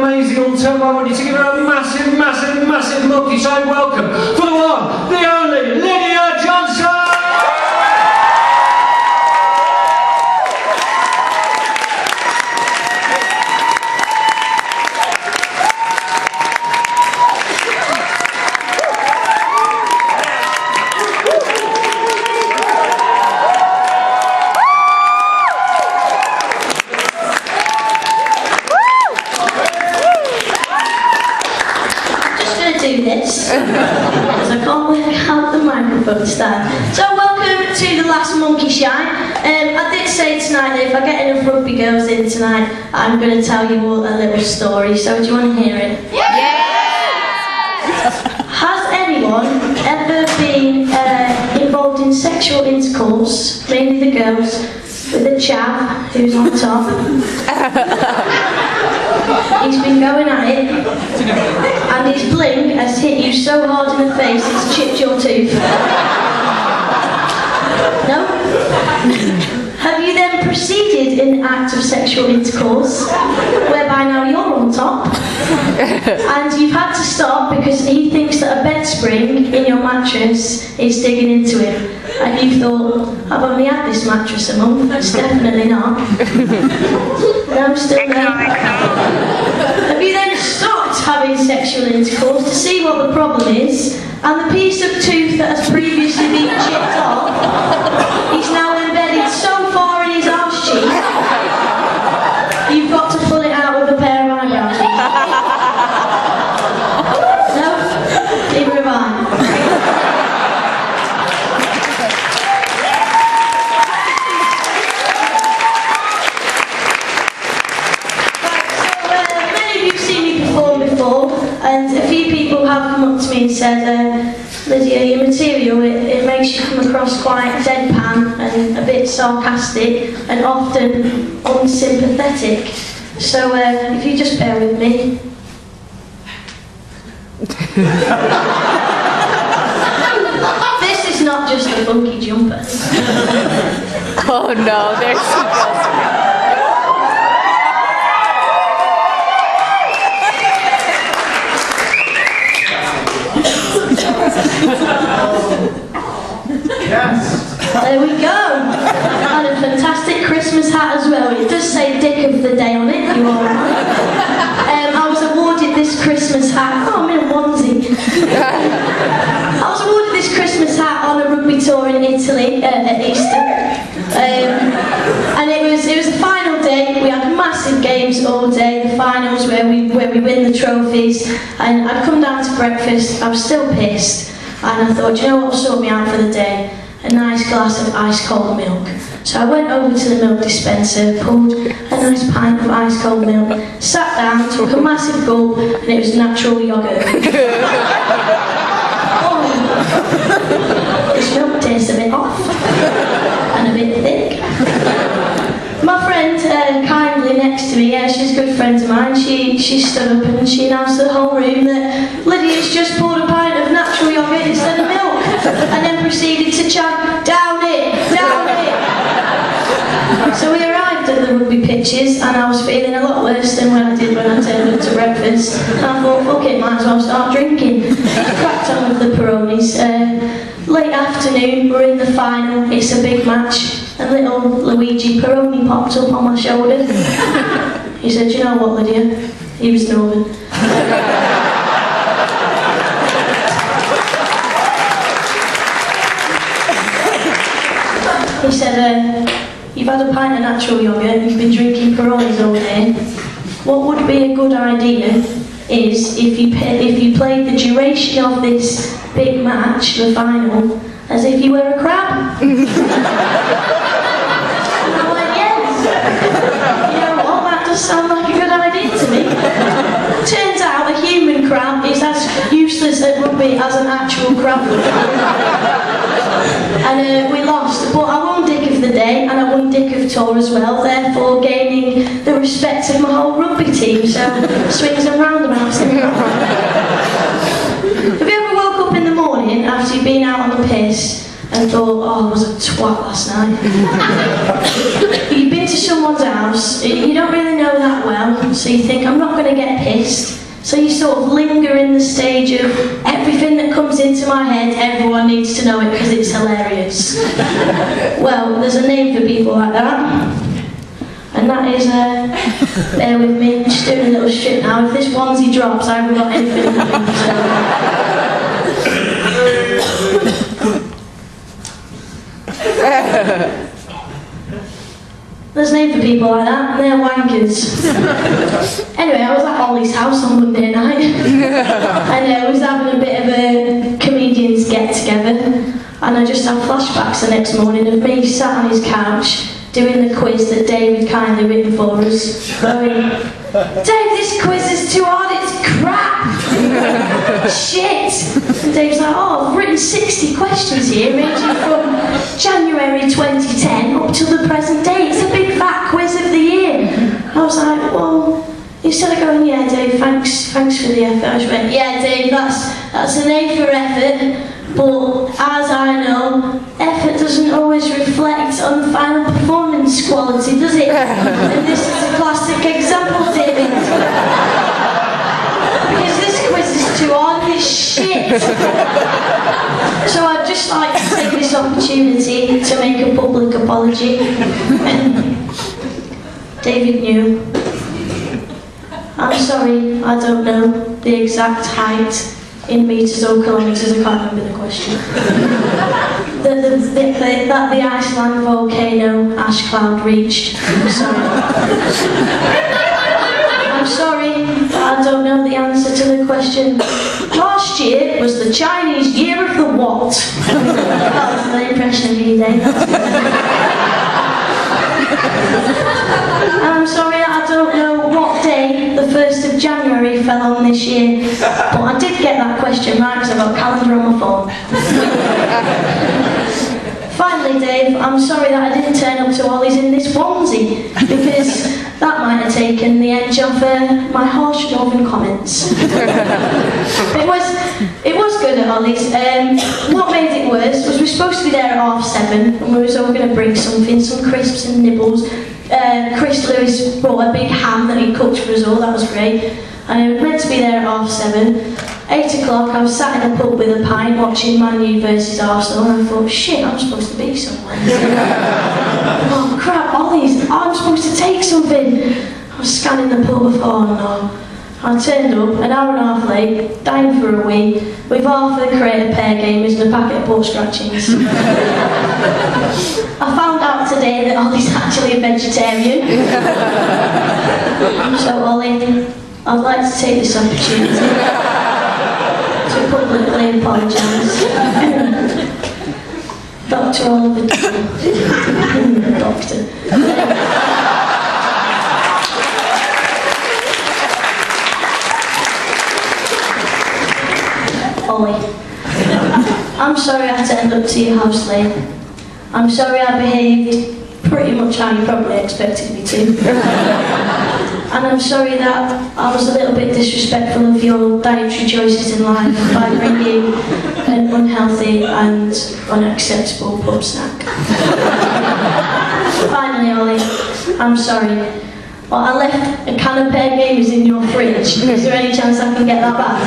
amazing on turbo. I want you to give her a massive, massive, massive Monkeyshine welcome for the one, the only, Lydia Johnson! Because I can't work out the microphone stand. So welcome to the last Monkeyshine. I did say tonight that if I get enough rugby girls in tonight, I'm going to tell you all a little story. So do you want to hear it? Yes! Has anyone ever been involved in sexual intercourse, mainly the girls, with a chap who's on top? He's been going at it, and his bling has hit you so hard in the face it's chipped your tooth. No? Have you then proceeded in the act of sexual intercourse, whereby now you're on top, and you've had to stop because he thinks that a bed spring in your mattress is digging into him, and you've thought, I've only had this mattress a month, it's definitely not. No, still there. Have you then stopped having sexual intercourse to see what the problem is, and the piece of tooth that has previously been chipped off is now embedded so far in his arse cheek, you've got to pull it out with a pair of eyebrows. No? Neither have I. And a few people have come up to me and said, Lydia, your material, it makes you come across quite deadpan and a bit sarcastic and often unsympathetic. So if you just bear with me. This is not just a funky jumper. Oh no, there she goes. Yes. There we go. And a fantastic Christmas hat as well. It does say Dick of the Day on it. You are right. I was awarded this Christmas hat. Oh, I'm in a onesie. I was awarded this Christmas hat on a rugby tour in Italy at Easter. And it was the final day. We had massive games all day. The finals where we win the trophies. And I'd come down to breakfast. I was still pissed. And I thought, you know what will sort me out for the day? A nice glass of ice cold milk. So I went over to the milk dispenser, pulled a nice pint of ice cold milk, sat down, took a massive gulp, and it was natural yoghurt. Oh, this milk tastes a bit off and a bit thick. My friend, kindly next to me, she's a good friend of mine, she stood up and she announced to the whole room that Lydia's just poured a pint of natural yoghurt instead of milk, and then proceeded to chant, down it, down it. So we arrived at the rugby pitches and I was feeling a lot worse than when I did when I turned up to breakfast, and I thought, fuck it, might as well start drinking. Cracked on with the Peronis. Late afternoon, we're in the final, it's a big match. And little Luigi Peroni popped up on my shoulder. He said, you know what, Lydia? He was Northern. He said, you've had a pint of natural yoghurt, you've been drinking Peronis all day. What would be a good idea is if you played the duration of this big match, the final, as if you were a crab. I went, yes. You know what, that does sound like a good idea to me. Turns out a human crab is as useless at rugby as an actual crab would be. And we lost, but I won Dick of the Day and I won Dick of Tour as well, therefore gaining the respect of my whole rugby team, so swings and roundabouts. Have you ever woke up in the morning after you've been out on the piss and thought, oh, I was a twat last night? You've been to someone's house house, you don't really know that well, so you think, I'm not going to get pissed. So you sort of linger in the stage of everything that comes into my head, everyone needs to know it because it's hilarious. Well, there's a name for people like that. And that is, bear with me, I'm just doing a little strip now. If this onesie drops, I haven't got anything to do. There's a name for people like that, and they're wankers. Anyway, I was at Ollie's house on Monday night, and we was having a bit of a comedians get-together, and I just had flashbacks the next morning of me sat on his couch, doing the quiz that Dave had kindly written for us, going, Dave, this quiz is too hard, it's crap! Shit! And Dave's like, oh, I've written 60 questions here, ranging from January 2010 up to the present day. It's a big fat quiz of the year. I was like, well, instead of going, yeah, Dave, thanks for the effort, I just went, yeah, Dave, that's an A for effort, but as I know, effort doesn't always reflect on the final performance quality, does it? And this is a classic example, David. Because this quiz is too hard, this shit. So I'd just like to take this opportunity to make a public apology. David knew. I'm sorry, I don't know the exact height in metres or kilometres, I can't remember the question. That the Iceland volcano ash cloud reached. I'm sorry. I'm sorry, but I don't know the answer to the question. Last year was the Chinese year of the what? That was the impression of you, Dave. I'm sorry, I don't know what day the 1st of January fell on this year, but I did get that question right because I've got a calendar on my phone. Finally, Dave, I'm sorry that I didn't turn up to Ollie's in this onesie, because that might have taken the edge off my harsh northern comments. It was good at Ollie's. What made it worse was we were supposed to be there at 7:30, and we were all going to bring something, some crisps and nibbles. Chris Lewis brought a big ham that he cooked for us all, that was great. And I was meant to be there at 7:30. 8 o'clock, I was sat in a pub with a pint watching Man U versus Arsenal, and I thought, shit, I'm supposed to be somewhere. Oh crap, Ollie's, I'm supposed to take something. I was scanning the pub, I thought, oh no. I turned up, an hour and a half late, dying for a wee, with half of the crate of pear gamers and a packet of pork scratchings. I found out today that Ollie's actually a vegetarian. So Ollie, I'd like to take this opportunity to publicly apologise. Dr. Oliver Doctor. Ollie, I'm sorry I turned up to your house late. I'm sorry I behaved pretty much how you probably expected me to. And I'm sorry that I was a little bit disrespectful of your dietary choices in life by bringing an unhealthy and unacceptable pub snack. Finally, Ollie, I'm sorry. Well, I left a can of pear gamers in your fridge. Is there any chance I can get that back?